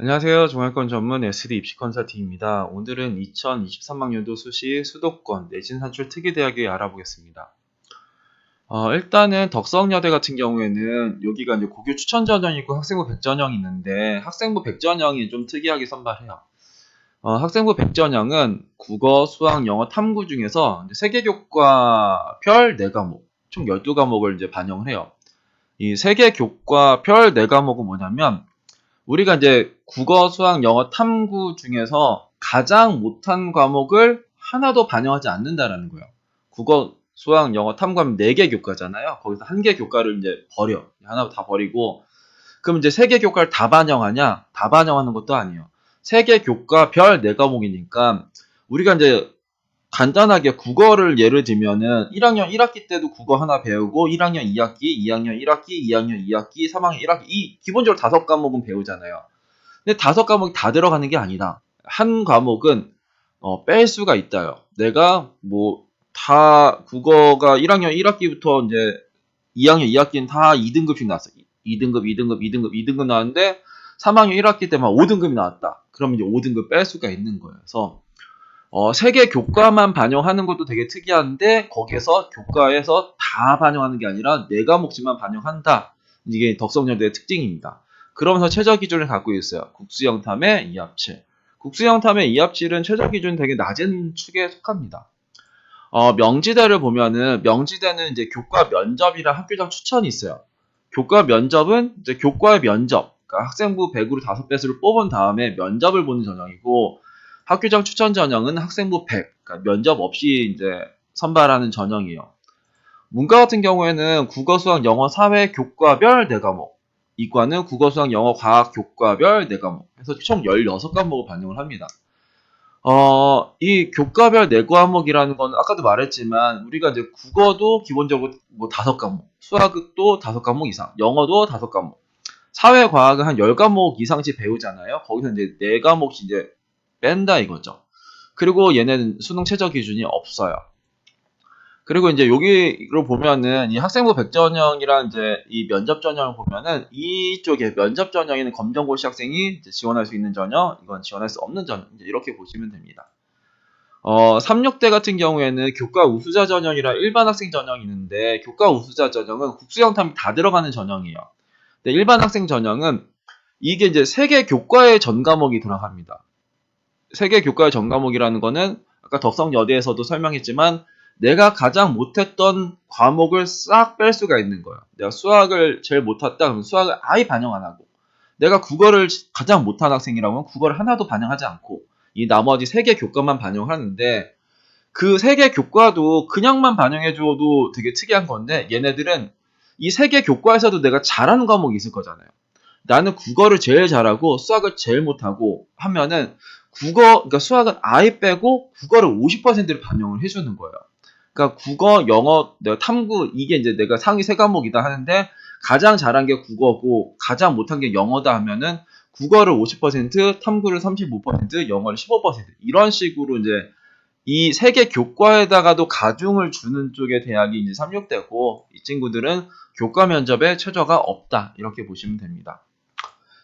안녕하세요. 종합권 전문 SD 입시 컨설팅입니다. 오늘은 2023학년도 수시 수도권 내신 산출 특이대학에 알아보겠습니다. 일단은 덕성여대 같은 경우에는 여기가 이제 고교 추천 전형이 있고 학생부 100전형이 있는데 학생부 100전형이 좀 특이하게 선발해요. 학생부 100전형은 국어, 수학, 영어, 탐구 중에서 이제 세계교과 별 4과목, 총 12과목을 이제 반영을 해요. 이 세계교과 별 4과목은 뭐냐면 우리가 이제 국어, 수학, 영어, 탐구 중에서 가장 못한 과목을 하나도 반영하지 않는다라는 거예요. 국어, 수학, 영어, 탐구하면 4개 교과잖아요. 거기서 1개 교과를 이제 버려. 하나 다 버리고. 그럼 이제 3개 교과를 다 반영하냐? 다 반영하는 것도 아니에요. 3개 교과 별 4과목이니까 우리가 이제 간단하게 국어를 예를 들면은 1학년 1학기 때도 국어 하나 배우고 1학년 2학기, 2학년 1학기, 2학년 2학기, 3학년 1학기 이 기본적으로 5과목은 배우잖아요. 근데 5과목이 다 들어가는 게 아니다. 한 과목은 뺄 수가 있다요. 내가 뭐 다 국어가 1학년 1학기부터 이제 2학년 2학기는 다 2등급씩 나왔어. 2등급, 2등급, 2등급, 2등급 나왔는데 3학년 1학기 때만 5등급이 나왔다. 그러면 이제 5등급 뺄 수가 있는 거예요. 그래서 세계 교과만 반영하는 것도 되게 특이한데 거기에서 교과에서 다 반영하는 게 아니라 4과목씩만 반영한다. 이게 덕성여대의 특징입니다. 그러면서 최저 기준을 갖고 있어요. 국수영탐의 2합칠. 국수영탐의 2합칠은 최저 기준 되게 낮은 축에 속합니다. 명지대를 보면은 명지대는 이제 교과 면접이랑 학교장 추천이 있어요. 교과 면접은 이제 교과의 면접, 그러니까 학생부 100으로 5배수를 뽑은 다음에 면접을 보는 전형이고 학교장 추천 전형은 학생부 100, 그러니까 면접 없이 이제 선발하는 전형이에요. 문과 같은 경우에는 국어, 수학, 영어, 사회, 교과별 4과목, 이과는 국어, 수학, 영어, 과학, 교과별 4과목 해서 총 16과목을 반영을 합니다. 이 교과별 4과목이라는 건 아까도 말했지만 우리가 이제 국어도 기본적으로 뭐 5과목, 수학도 5과목 이상, 영어도 5과목, 사회과학은 한 10과목 이상씩 배우잖아요. 거기서 이제 4과목씩 이제 뺀다 이거죠. 그리고 얘네는 수능 최저 기준이 없어요. 그리고 이제 여기로 보면은 이 학생부 100전형이랑 이제 이 면접 전형을 보면은 이쪽에 면접 전형에는 검정고시 학생이 이제 지원할 수 있는 전형, 이건 지원할 수 없는 전형, 이제 이렇게 보시면 됩니다. 36대 같은 경우에는 교과 우수자 전형이랑 일반 학생 전형이 있는데 교과 우수자 전형은 국수영탐이 다 들어가는 전형이에요. 근데 일반 학생 전형은 이게 이제 세계 교과의 전 과목이 들어갑니다. 세계 교과의 전 과목이라는 거는 아까 덕성여대에서도 설명했지만 내가 가장 못했던 과목을 싹 뺄 수가 있는 거예요. 내가 수학을 제일 못했다 그러면 수학을 아예 반영 안 하고 내가 국어를 가장 못한 학생이라면 국어를 하나도 반영하지 않고 이 나머지 3개 교과만 반영하는데 그 3개 교과도 그냥만 반영해줘도 되게 특이한 건데 얘네들은 이 3개 교과에서도 내가 잘하는 과목이 있을 거잖아요. 나는 국어를 제일 잘하고 수학을 제일 못하고 하면은 그러니까 수학은 아예 빼고 국어를 50%를 반영을 해주는 거예요. 그러니까 국어, 영어, 내가 탐구 이게 이제 내가 상위 3과목이다 하는데 가장 잘한 게 국어고 가장 못한 게 영어다 하면은 국어를 50%, 탐구를 35%, 영어를 15% 이런 식으로 이제 이 3개 교과에다가도 가중을 주는 쪽의 대학이 이제 36대고 이 친구들은 교과 면접에 최저가 없다 이렇게 보시면 됩니다.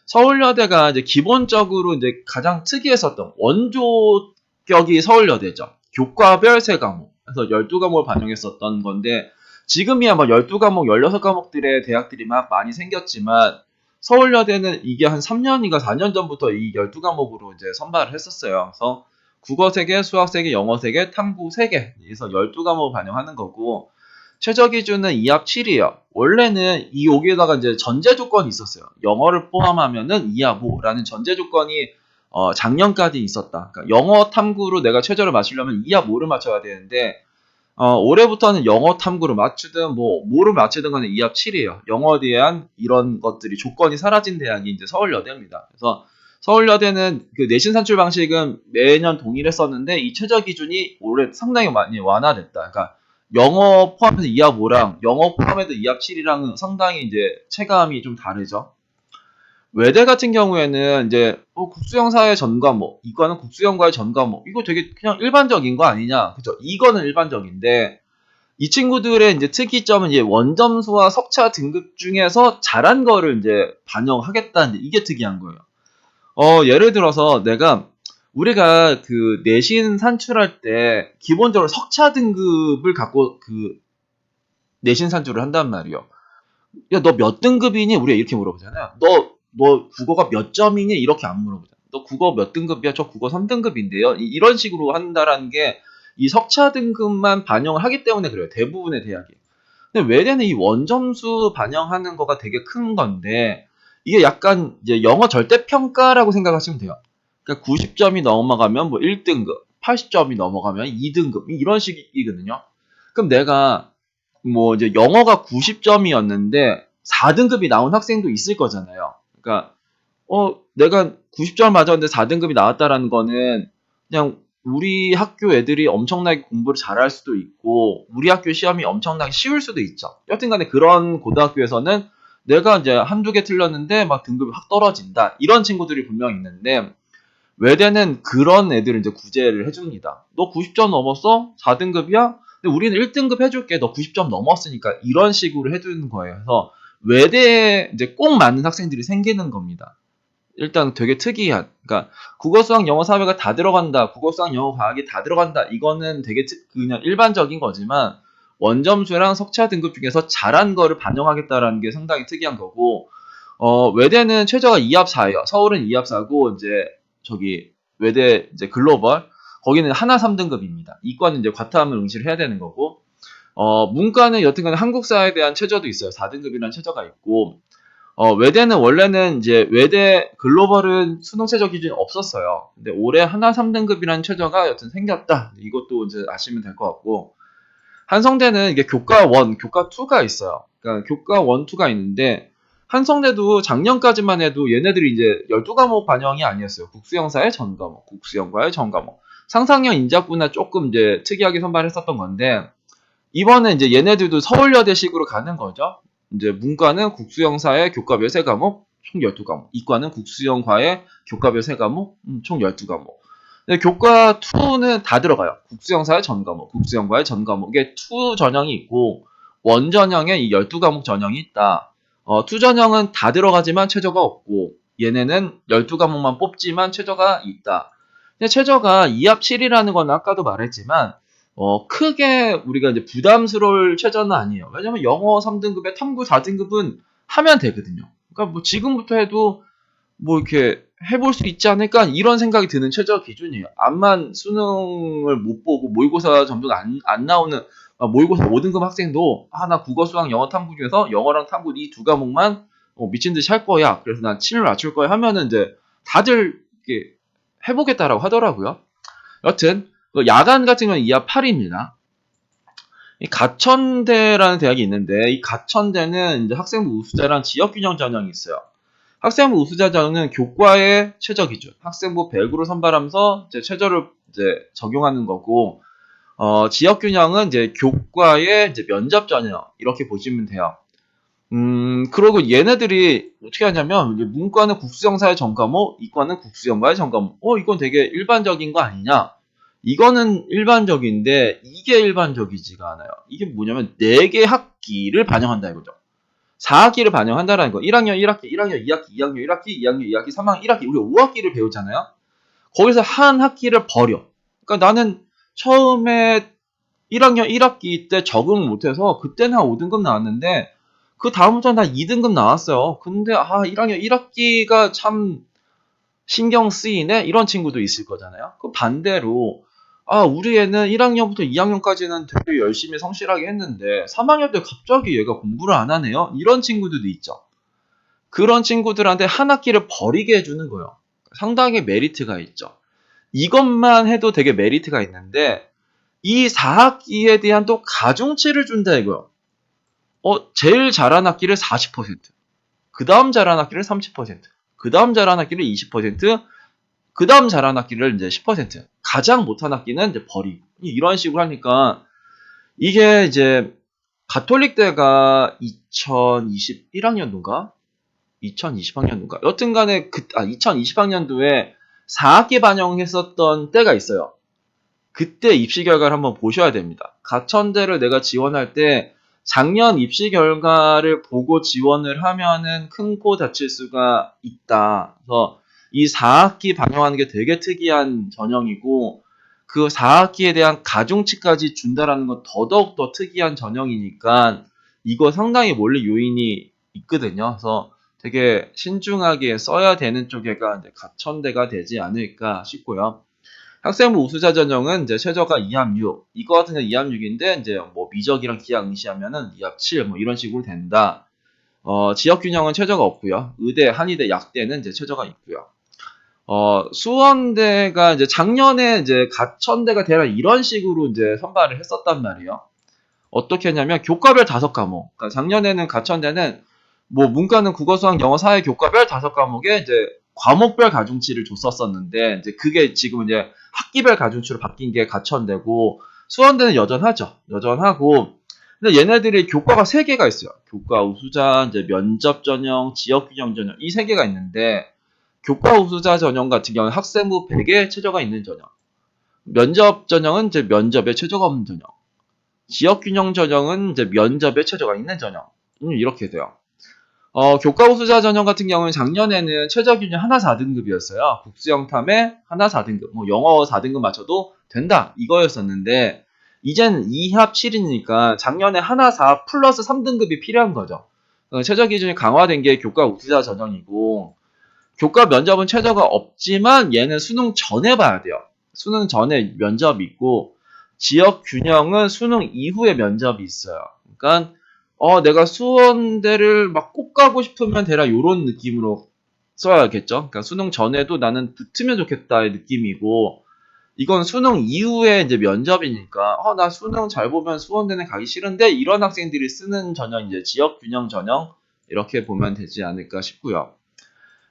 서울여대가 이제 기본적으로 이제 가장 특이했었던 원조격이 서울여대죠. 교과별 3과목. 그래서 12과목을 반영했었던 건데 지금이야 막 12과목, 16과목들의 대학들이 막 많이 생겼지만 서울여대는 이게 한 3년인가 4년 전부터 이 12과목으로 이제 선발을 했었어요. 그래서 국어 3개, 수학 3개, 영어 3개, 탐구 3개. 그래서 12과목을 반영하는 거고 최저 기준은 2합 7이에요. 원래는 이 여기에다가 이제 전제 조건이 있었어요. 영어를 포함하면은 2합 5라는 전제 조건이 작년까지 있었다. 그러니까 영어 탐구로 내가 최저를 맞추려면 2합 5를 맞춰야 되는데 올해부터는 영어 탐구를 맞추든 뭐를 맞추든 간에 2합 7이에요. 영어에 대한 이런 것들이 조건이 사라진 대학이 이제 서울여대입니다. 그래서 서울여대는 그 내신 산출 방식은 매년 동일했었는데 이 최저 기준이 올해 상당히 많이 완화됐다. 그러니까 영어 포함해서 2합 5랑 영어 포함해서 2합 7이랑은 상당히 이제 체감이 좀 다르죠. 외대 같은 경우에는 이제 국수형사의 전 과목, 이거는 국수형과의 전 과목, 이거 되게 그냥 일반적인 거 아니냐, 그죠? 이거는 일반적인데 이 친구들의 이제 특이점은 이제 원점수와 석차 등급 중에서 잘한 거를 이제 반영하겠다는 이게 특이한 거예요. 예를 들어서 우리가 그 내신 산출할 때 기본적으로 석차 등급을 갖고 그 내신 산출을 한단 말이요. 야, 너 몇 등급이니? 우리가 이렇게 물어보잖아요. 너 국어가 몇 점이니? 이렇게 안 물어보잖아. 너 국어 몇 등급이야? 저 국어 3등급인데요. 이런 식으로 한다라는 게 이 석차 등급만 반영을 하기 때문에 그래요. 대부분의 대학이. 근데 외대는 이 원점수 반영하는 거가 되게 큰 건데 이게 약간 이제 영어 절대평가라고 생각하시면 돼요. 그러니까 90점이 넘어가면 뭐 1등급, 80점이 넘어가면 2등급 이런 식이거든요. 그럼 내가 뭐 이제 영어가 90점이었는데 4등급이 나온 학생도 있을 거잖아요. 그러니까 내가 90점 맞았는데 4등급이 나왔다라는 거는 그냥 우리 학교 애들이 엄청나게 공부를 잘할 수도 있고 우리 학교 시험이 엄청나게 쉬울 수도 있죠. 여튼간에 그런 고등학교에서는 내가 이제 한두 개 틀렸는데 막 등급이 확 떨어진다. 이런 친구들이 분명 있는데 외대는 그런 애들을 이제 구제를 해줍니다. 너 90점 넘었어? 4등급이야? 근데 우리는 1등급 해줄게. 너 90점 넘었으니까 이런 식으로 해주는 거예요. 그래서 외대에 이제 꼭 맞는 학생들이 생기는 겁니다. 일단 되게 특이한, 그러니까 국어, 수학, 영어, 사회가 다 들어간다. 국어, 수학, 영어, 과학이 다 들어간다. 이거는 되게 그냥 일반적인 거지만 원점수랑 석차 등급 중에서 잘한 거를 반영하겠다라는 게 상당히 특이한 거고 외대는 최저가 2합 4예요. 서울은 2합 4고 이제 저기 외대 이제 글로벌 거기는 하나 3등급입니다. 이과는 이제 과탐을 응시를 해야 되는 거고 문과는 여튼간에 한국사에 대한 최저도 있어요. 4등급이라는 최저가 있고 외대는 원래는 이제 외대 글로벌은 수능 최저 기준이 없었어요. 근데 올해 하나 3등급이라는 최저가 여튼 생겼다. 이것도 이제 아시면 될 것 같고 한성대는 이게 교과 1, 교과 2가 있어요. 그러니까 교과 1, 2가 있는데 한성대도 작년까지만 해도 얘네들이 이제 12과목 반영이 아니었어요. 국수영사의 전 과목, 국수영과의 전 과목. 상상형 인자구나 조금 이제 특이하게 선발했었던 건데 이번에 이제 얘네들도 서울여대식으로 가는 거죠. 이제 문과는 국수영사의 교과별 3과목, 총 12과목. 이과는 국수영과의 교과별 3과목, 총 12과목. 근데 교과 2는 다 들어가요. 국수영사의 전과목, 국수영과의 전과목에 2 전형이 있고 원 전형에 이 12과목 전형이 있다. 2 전형은 다 들어가지만 최저가 없고 얘네는 12과목만 뽑지만 최저가 있다. 근데 최저가 2합 7이라는 건 아까도 말했지만 크게 우리가 이제 부담스러울 최저는 아니에요. 왜냐면 영어 3등급에 탐구 4등급은 하면 되거든요. 그러니까 뭐 지금부터 해도 뭐 이렇게 해볼 수 있지 않을까 이런 생각이 드는 최저 기준이에요. 암만 수능을 못 보고 모의고사 점수가 안 나오는 모의고사 5등급 학생도 나 국어, 수학, 영어 탐구 중에서 영어랑 탐구 이 2과목만 미친 듯이 할 거야. 그래서 난 7을 맞출 거야 하면은 이제 다들 이렇게 해보겠다라고 하더라고요. 여튼 야간 같은 경우는 2합 8입니다. 이 가천대라는 대학이 있는데 이 가천대는 이제 학생부 우수자랑 지역균형 전형이 있어요. 학생부 우수자 전형은 교과의 최저 기준, 학생부 100으로 선발하면서 이제 최저를 이제 적용하는 거고, 지역균형은 이제 교과의 이제 면접 전형 이렇게 보시면 돼요. 그러고 얘네들이 어떻게 하냐면 문과는 국수영사의 전과목, 이과는 국수영과의 전과목. 이건 되게 일반적인 거 아니냐? 이거는 일반적인데 이게 일반적이지가 않아요. 이게 뭐냐면 4개 학기를 반영한다 이거죠. 4학기를 반영한다라는 거. 1학년 1학기, 1학년 2학기, 2학년 1학기, 2학년 2학기, 3학년 1학기. 우리 5학기를 배우잖아요. 거기서 한 학기를 버려. 그러니까 나는 처음에 1학년 1학기 때 적응을 못해서 그때는 한 5등급 나왔는데 그 다음부터는 다 2등급 나왔어요. 근데 1학년 1학기가 참 신경 쓰이네? 이런 친구도 있을 거잖아요. 그 반대로 우리 애는 1학년부터 2학년까지는 되게 열심히 성실하게 했는데 3학년 때 갑자기 얘가 공부를 안 하네요? 이런 친구들도 있죠. 그런 친구들한테 한 학기를 버리게 해주는 거예요. 상당히 메리트가 있죠. 이것만 해도 되게 메리트가 있는데 이 4학기에 대한 또 가중치를 준다 이거요. 제일 잘한 학기를 40%, 그 다음 잘한 학기를 30%, 그 다음 잘한 학기를 20%, 그 다음 잘한 학기를 이제 10%, 가장 못한 학기는 이제 버리고 이런 식으로 하니까 이게 이제 가톨릭대가 2021학년도인가? 2020학년도인가? 여튼간에 2020학년도에 4학기 반영했었던 때가 있어요. 그때 입시 결과를 한번 보셔야 됩니다. 가천대를 내가 지원할 때 작년 입시 결과를 보고 지원을 하면은 큰 코 다칠 수가 있다. 그래서 이 4학기 방영하는 게 되게 특이한 전형이고 그 4학기에 대한 가중치까지 준다라는 건 더더욱 더 특이한 전형이니까 이거 상당히 원리 요인이 있거든요. 그래서 되게 신중하게 써야 되는 쪽에가 이제 가천대가 되지 않을까 싶고요. 학생부 우수자 전형은 이제 최저가 2합 6. 이거 같은 경우 2합 6인데 이제 뭐 미적이랑 기하 응시하면은 2합 7 뭐 이런 식으로 된다. 지역 균형은 최저가 없고요. 의대, 한의대, 약대는 이제 최저가 있고요. 수원대가 이제 작년에 이제 가천대가 되라 이런 식으로 이제 선발을 했었단 말이에요. 어떻게 했냐면 교과별 5과목. 그러니까 작년에는 가천대는 뭐 문과는 국어, 수학, 영어, 사회 교과별 5과목에 이제 과목별 가중치를 줬었었는데 이제 그게 지금 이제 학기별 가중치로 바뀐 게 가천대고 수원대는 여전하죠. 여전하고 근데 얘네들이 교과가 3개가 있어요. 교과 우수자, 이제 면접 전형, 지역 균형 전형 이 3개가 있는데 교과 우수자 전형 같은 경우는 학생부 100에 최저가 있는 전형. 면접 전형은 이제 면접에 최저가 없는 전형. 지역 균형 전형은 이제 면접에 최저가 있는 전형. 이렇게 돼요. 교과 우수자 전형 같은 경우는 작년에는 최저 균형 하나 4등급이었어요. 국수형 탐에 하나 4등급, 뭐 영어 4등급 맞춰도 된다 이거였었는데 이젠 2합 7이니까 작년에 하나 4 플러스 3등급이 필요한 거죠. 최저 기준이 강화된 게 교과 우수자 전형이고 교과 면접은 최저가 없지만 얘는 수능 전에 봐야 돼요. 수능 전에 면접이 있고 지역 균형은 수능 이후에 면접이 있어요. 그러니까 내가 수원대를 막 꼭 가고 싶으면 되라 요런 느낌으로 써야겠죠. 그러니까 수능 전에도 나는 붙으면 좋겠다의 느낌이고 이건 수능 이후에 이제 면접이니까 나 수능 잘 보면 수원대는 가기 싫은데 이런 학생들이 쓰는 전형 이제 지역 균형 전형 이렇게 보면 되지 않을까 싶고요.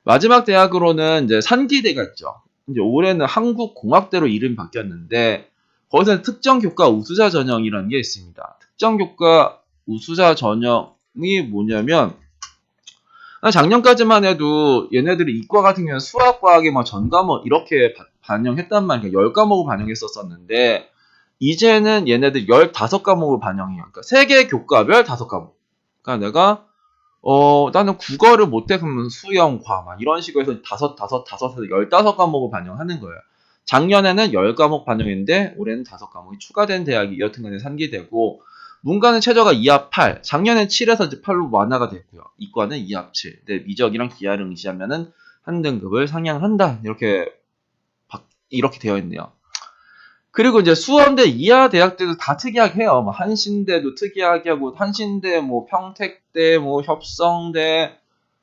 마지막 대학으로는 이제 산기대가 있죠. 이제 올해는 한국공학대로 이름이 바뀌었는데 거기서는 특정 교과 우수자 전형이라는 게 있습니다. 특정 교과 우수자 전형이 뭐냐면 작년까지만 해도 얘네들이 이과 같은 경우는 수학, 과학의 뭐 전과목 이렇게 반영했단 말이에요. 10과목을 반영했었었는데 이제는 얘네들 15과목을 반영해요. 그러니까 3개 교과별 5과목. 그러니까 내가 나는 국어를 못해 그러면 수영, 과 막 이런 식으로 해서 15과목을 반영하는 거예요. 작년에는 10과목 반영했는데 올해는 5과목이 추가된 대학이 여튼간에 산기되고 문과는 최저가 2합 8, 작년엔 7에서 이제 8로 완화가 됐고요. 이과는 2합 7. 근데 미적이랑 기하를 응시하면은 한 등급을 상향한다. 이렇게 되어 있네요. 그리고 이제 수원대 이하 대학들도 다 특이하게 해요. 뭐 한신대도 특이하게 하고 한신대, 뭐 평택대, 뭐 협성대,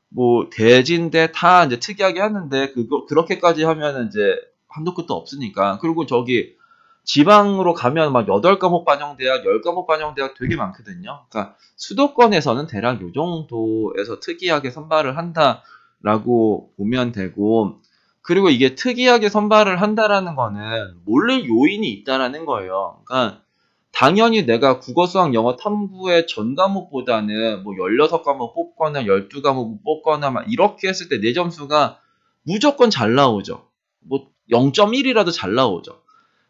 뭐 대진대 다 이제 특이하게 하는데 그렇게까지 하면은 이제 한도 끝도 없으니까. 그리고 저기 지방으로 가면 막 8과목 반영대학, 10과목 반영대학 되게 많거든요. 그러니까 수도권에서는 대략 요 정도에서 특이하게 선발을 한다라고 보면 되고 그리고 이게 특이하게 선발을 한다라는 거는 모를 요인이 있다라는 거예요. 그러니까 당연히 내가 국어, 수학, 영어, 탐구의 전 과목보다는 뭐 16과목 뽑거나 12과목 뽑거나 막 이렇게 했을 때 내 점수가 무조건 잘 나오죠. 뭐 0.1이라도 잘 나오죠.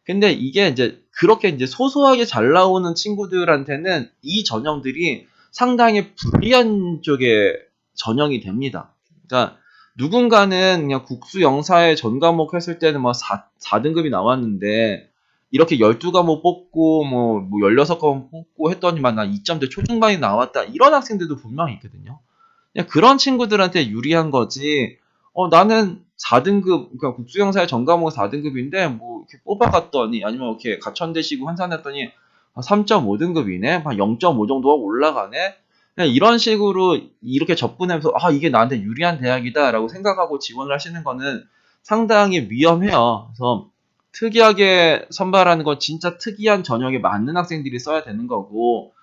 근데 이게 이제 그렇게 이제 소소하게 잘 나오는 친구들한테는 이 전형들이 상당히 불리한 쪽의 전형이 됩니다. 그러니까 누군가는 그냥 국수 영사의 전 과목 했을 때는 뭐 4등급이 나왔는데 이렇게 12과목 뽑고 뭐 16과목 뽑고 했더니만 나 2점대 초중반이 나왔다. 이런 학생들도 분명히 있거든요. 그냥 그런 친구들한테 유리한 거지. 나는 4등급, 그러니까 국수영사의 전과목은 4등급인데, 뭐, 이렇게 뽑아갔더니, 아니면 이렇게 가천대시고 환산했더니, 3.5등급이네? 한 0.5 정도가 올라가네? 그냥 이런 식으로, 이렇게 접근하면서, 이게 나한테 유리한 대학이다라고 생각하고 지원을 하시는 거는 상당히 위험해요. 그래서, 특이하게 선발하는 건 진짜 특이한 전형에 맞는 학생들이 써야 되는 거고,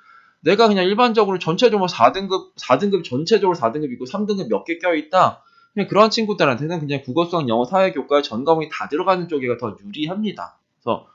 내가 그냥 일반적으로 전체적으로 4등급 전체적으로 4등급 있고 3등급 몇 개 껴있다. 그냥 그런 친구들한테는 그냥 국어, 수학, 영어, 사회, 교과의 전 과목이 다 들어가는 쪽이 더 유리합니다. 그래서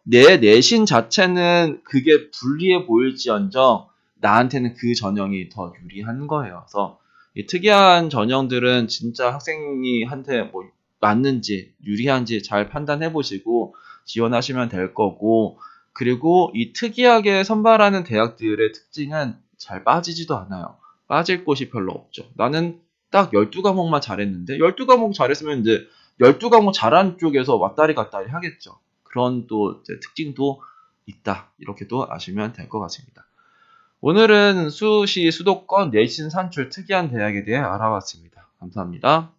내 내신 자체는 그게 불리해 보일지언정 나한테는 그 전형이 더 유리한 거예요. 그래서 이 특이한 전형들은 진짜 학생이 한테 뭐 맞는지 유리한지 잘 판단해 보시고 지원하시면 될 거고 그리고 이 특이하게 선발하는 대학들의 특징은 잘 빠지지도 않아요. 빠질 곳이 별로 없죠. 나는 딱 12과목만 잘했는데 12과목 잘했으면 이제 12과목 잘한 쪽에서 왔다리 갔다리 하겠죠. 그런 또 이제 특징도 있다. 이렇게도 아시면 될 것 같습니다. 오늘은 수시 수도권 내신 산출 특이한 대학에 대해 알아봤습니다. 감사합니다.